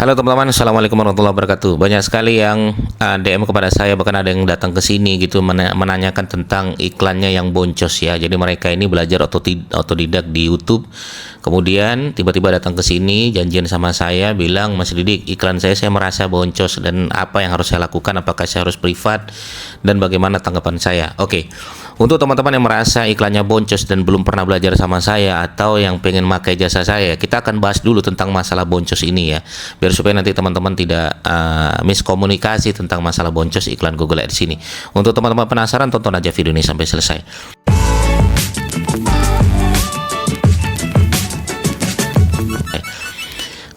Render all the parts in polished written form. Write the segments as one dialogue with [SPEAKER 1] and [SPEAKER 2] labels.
[SPEAKER 1] Halo teman-teman, assalamualaikum warahmatullahi wabarakatuh. Banyak sekali yang DM kepada saya, bahkan ada yang datang ke sini gitu menanyakan tentang iklannya yang boncos ya. Jadi mereka ini belajar otodidak di YouTube. Kemudian tiba-tiba datang ke sini, janjian sama saya, bilang, Mas Didik, iklan saya merasa boncos dan apa yang harus saya lakukan? Apakah saya harus privat dan bagaimana tanggapan saya? Oke. Untuk teman-teman yang merasa iklannya boncos dan belum pernah belajar sama saya atau yang pengen pakai jasa saya, kita akan bahas dulu tentang masalah boncos ini ya, biar supaya nanti teman-teman tidak miskomunikasi tentang masalah boncos iklan Google Ads ini. Untuk teman-teman penasaran, tonton aja video ini sampai selesai.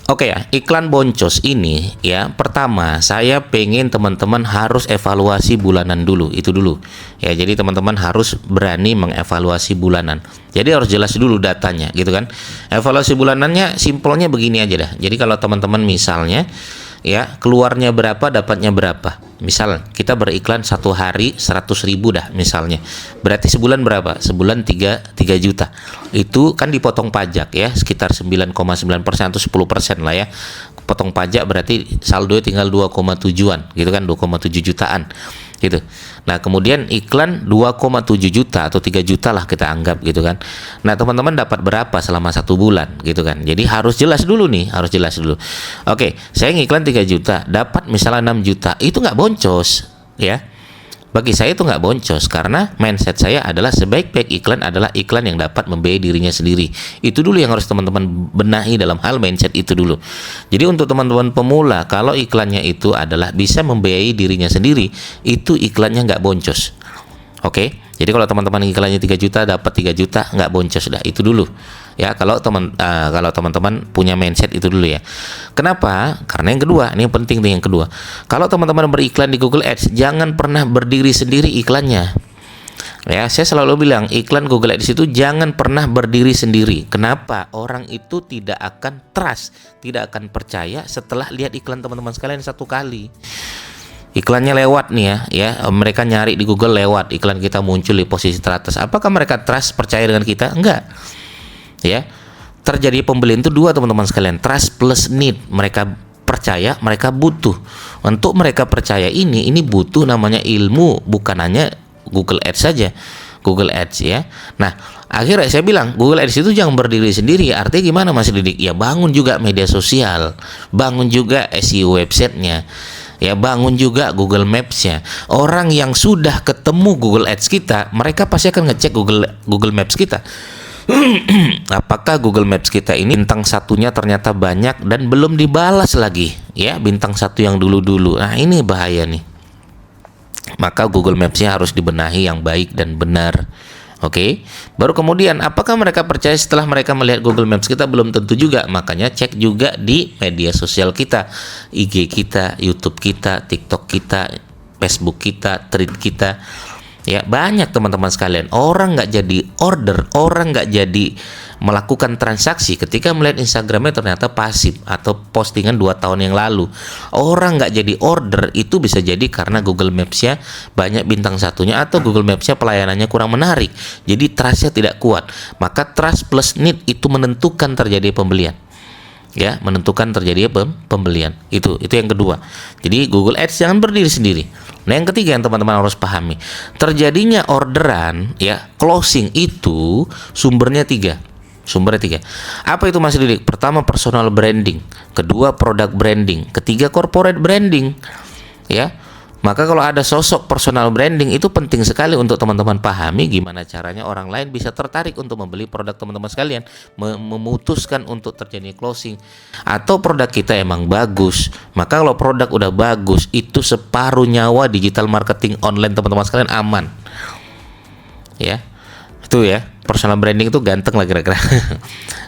[SPEAKER 1] Oke ya, iklan boncos ini ya, pertama saya pengen teman-teman harus evaluasi bulanan dulu, itu dulu ya. Jadi teman-teman harus berani mengevaluasi bulanan. Jadi harus jelas dulu datanya gitu kan. Evaluasi bulanannya simpelnya begini aja dah. Jadi kalau teman-teman misalnya ya, keluarnya berapa, dapatnya berapa. Misal kita beriklan satu hari 100.000 dah misalnya. Berarti sebulan berapa? Sebulan 3 juta. Itu kan dipotong pajak ya, sekitar 9,9% atau 10% lah ya. Potong pajak berarti saldo tinggal 2,7-an gitu kan, 2,7 jutaan gitu. Nah kemudian iklan 2,7 juta atau 3 juta lah kita anggap gitu kan. Nah teman-teman dapat berapa selama 1 bulan gitu kan. Jadi harus jelas dulu nih, harus jelas dulu. Oke, saya ngiklan 3 juta, dapat misalnya 6 juta, itu nggak boncos ya. Bagi saya itu nggak boncos, karena mindset saya adalah sebaik-baik iklan adalah iklan yang dapat membiayai dirinya sendiri. Itu dulu yang harus teman-teman benahi dalam hal mindset itu dulu. Jadi untuk teman-teman pemula, kalau iklannya itu adalah bisa membiayai dirinya sendiri, itu iklannya nggak boncos. Oke, jadi kalau teman-teman iklannya 3 juta dapat 3 juta, nggak boncos dah, itu dulu ya. Kalau teman-teman punya mindset itu dulu ya. Kenapa? Karena yang kedua, ini yang penting nih, yang kedua, kalau teman-teman beriklan di Google Ads, jangan pernah berdiri sendiri iklannya ya. Saya selalu bilang, iklan Google Ads itu jangan pernah berdiri sendiri. Kenapa? Orang itu tidak akan trust, tidak akan percaya setelah lihat iklan teman-teman sekalian satu kali. Iklannya lewat nih ya, mereka nyari di Google lewat, iklan kita muncul di posisi teratas. Apakah mereka trust, percaya dengan kita? Enggak ya. Terjadi pembelian itu dua teman-teman sekalian, trust plus need. Mereka percaya, mereka butuh. Untuk mereka percaya ini butuh namanya ilmu, bukan hanya Google Ads saja, Google Ads ya. Nah akhirnya saya bilang, Google Ads itu jangan berdiri sendiri. Artinya gimana Mas Didik? Ya bangun juga media sosial, bangun juga SEO websitenya ya, bangun juga Google Maps-nya. Orang yang sudah ketemu Google Ads kita, mereka pasti akan ngecek Google Maps kita. Apakah Google Maps kita ini bintang satunya ternyata banyak dan belum dibalas lagi ya, bintang satu yang dulu-dulu. Nah ini bahaya nih. Maka Google Maps-nya harus dibenahi yang baik dan benar. Oke, baru kemudian apakah mereka percaya setelah mereka melihat Google Maps kita? Belum tentu juga. Makanya cek juga di media sosial kita, IG kita, YouTube kita, TikTok kita, Facebook kita, Thread kita. Ya banyak teman-teman sekalian, orang nggak jadi order, orang nggak jadi melakukan transaksi ketika melihat Instagramnya ternyata pasif atau postingan 2 tahun yang lalu. Orang nggak jadi order itu bisa jadi karena Google Maps-nya banyak bintang satunya atau Google Maps-nya pelayanannya kurang menarik. Jadi trust-nya tidak kuat. Maka trust plus need itu menentukan terjadi pembelian. Ya, menentukan terjadi pembelian. Itu yang kedua. Jadi Google Ads jangan berdiri sendiri. Nah, yang ketiga yang teman-teman harus pahami, terjadinya orderan ya, closing itu sumbernya tiga. Apa itu Mas Didik? Pertama personal branding, kedua product branding, ketiga corporate branding ya. Maka kalau ada sosok personal branding itu penting sekali untuk teman-teman pahami gimana caranya orang lain bisa tertarik untuk membeli produk teman-teman sekalian, memutuskan untuk terjadi closing. Atau produk kita emang bagus, maka kalau produk udah bagus itu separuh nyawa digital marketing online teman-teman sekalian aman ya. Itu ya, personal branding itu ganteng lah kira-kira.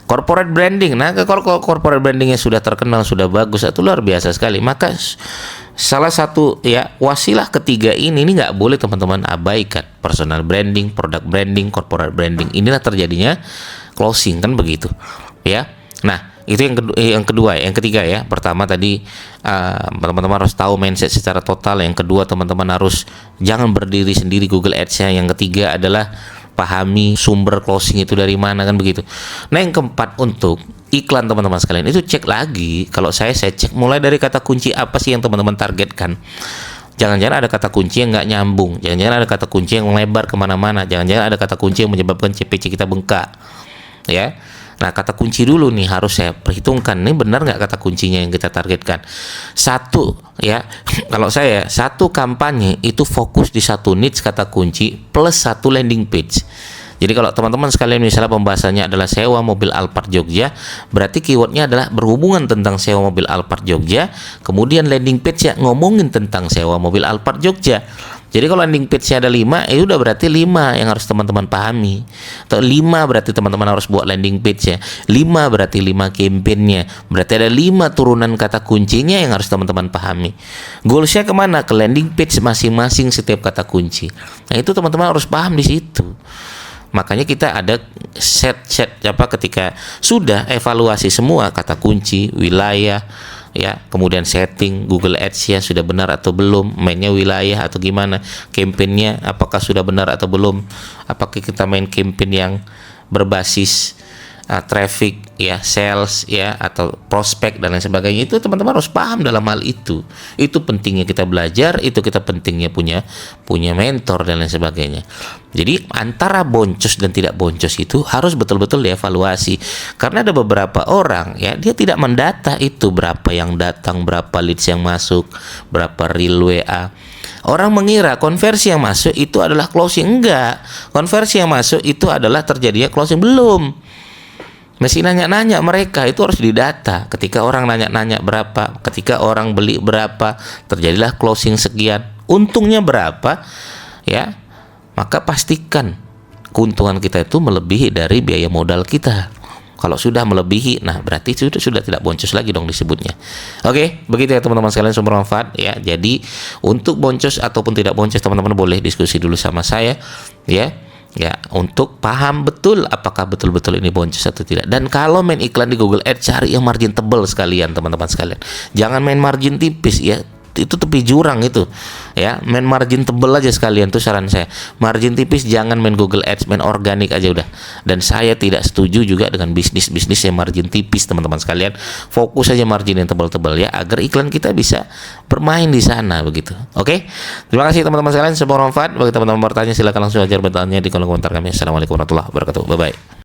[SPEAKER 1] Corporate branding, nah kalau corporate brandingnya sudah terkenal, sudah bagus, itu luar biasa sekali. Maka salah satu ya wasilah ketiga ini nggak boleh teman-teman abaikan. Personal branding, product branding, corporate branding. Inilah terjadinya closing kan begitu ya. Nah itu yang kedua, yang ketiga ya. Pertama tadi teman-teman harus tahu mindset secara total. Yang kedua teman-teman harus jangan berdiri sendiri Google Ads-nya. Yang ketiga adalah pahami sumber closing itu dari mana kan begitu. Nah yang keempat, untuk iklan teman-teman sekalian, itu cek lagi. Kalau saya cek mulai dari kata kunci apa sih yang teman-teman targetkan. Jangan-jangan ada kata kunci yang nggak nyambung, jangan-jangan ada kata kunci yang melebar kemana-mana, jangan-jangan ada kata kunci yang menyebabkan CPC kita bengkak, ya. Nah, kata kunci dulu nih harus saya perhitungkan, ini benar nggak kata kuncinya yang kita targetkan. Satu, ya, kalau saya satu kampanye itu fokus di satu niche kata kunci plus satu landing page. Jadi kalau teman-teman sekalian misalnya pembahasannya adalah sewa mobil Alphard Jogja, berarti keywordnya adalah berhubungan tentang sewa mobil Alphard Jogja, kemudian landing page ya ngomongin tentang sewa mobil Alphard Jogja. Jadi kalau landing page-nya ada 5, itu udah berarti 5 yang harus teman-teman pahami. Atau 5 berarti teman-teman harus buat landing page-nya. 5 berarti 5 campaign-nya. Berarti ada 5 turunan kata kuncinya yang harus teman-teman pahami. Goals-nya kemana? Ke landing page masing-masing setiap kata kunci. Nah, itu teman-teman harus paham di situ. Makanya kita ada set ketika sudah evaluasi semua kata kunci, wilayah, ya, kemudian setting Google Ads ya sudah benar atau belum, mainnya wilayah atau gimana, campaign-nya apakah sudah benar atau belum, apakah kita main campaign yang berbasis traffic ya, sales ya, atau prospek dan lain sebagainya. Itu teman-teman harus paham dalam hal itu. Itu pentingnya kita belajar, itu kita pentingnya punya mentor dan lain sebagainya. Jadi antara boncos dan tidak boncos itu harus betul-betul dievaluasi. Karena ada beberapa orang ya, dia tidak mendata itu berapa yang datang, berapa leads yang masuk, berapa real WA. Orang mengira konversi yang masuk itu adalah closing. Enggak. Konversi yang masuk itu adalah terjadinya closing, belum. Mesti nanya-nanya mereka, itu harus didata. Ketika orang nanya-nanya berapa, ketika orang beli berapa, terjadilah closing sekian, untungnya berapa, ya, maka pastikan keuntungan kita itu melebihi dari biaya modal kita. Kalau sudah melebihi, nah berarti sudah tidak boncos lagi dong disebutnya. Oke, begitu ya teman-teman sekalian, sumber manfaat ya. Jadi untuk boncos ataupun tidak boncos, teman-teman boleh diskusi dulu sama saya, ya. Ya, untuk paham betul apakah betul-betul ini boncos atau tidak. Dan kalau main iklan di Google Ads, cari yang margin tebal sekalian teman-teman sekalian. Jangan main margin tipis ya. Itu tepi jurang itu. Ya, main margin tebal aja sekalian, tuh saran saya. Margin tipis jangan main Google Ads, main organik aja udah. Dan saya tidak setuju juga dengan bisnis-bisnis yang margin tipis teman-teman sekalian. Fokus aja margin yang tebal-tebal ya, agar iklan kita bisa bermain di sana begitu. Oke? Terima kasih teman-teman sekalian, semoga bermanfaat. Bagi teman-teman bertanya silakan langsung aja bertanya di kolom komentar kami. Assalamualaikum warahmatullahi wabarakatuh. Bye bye.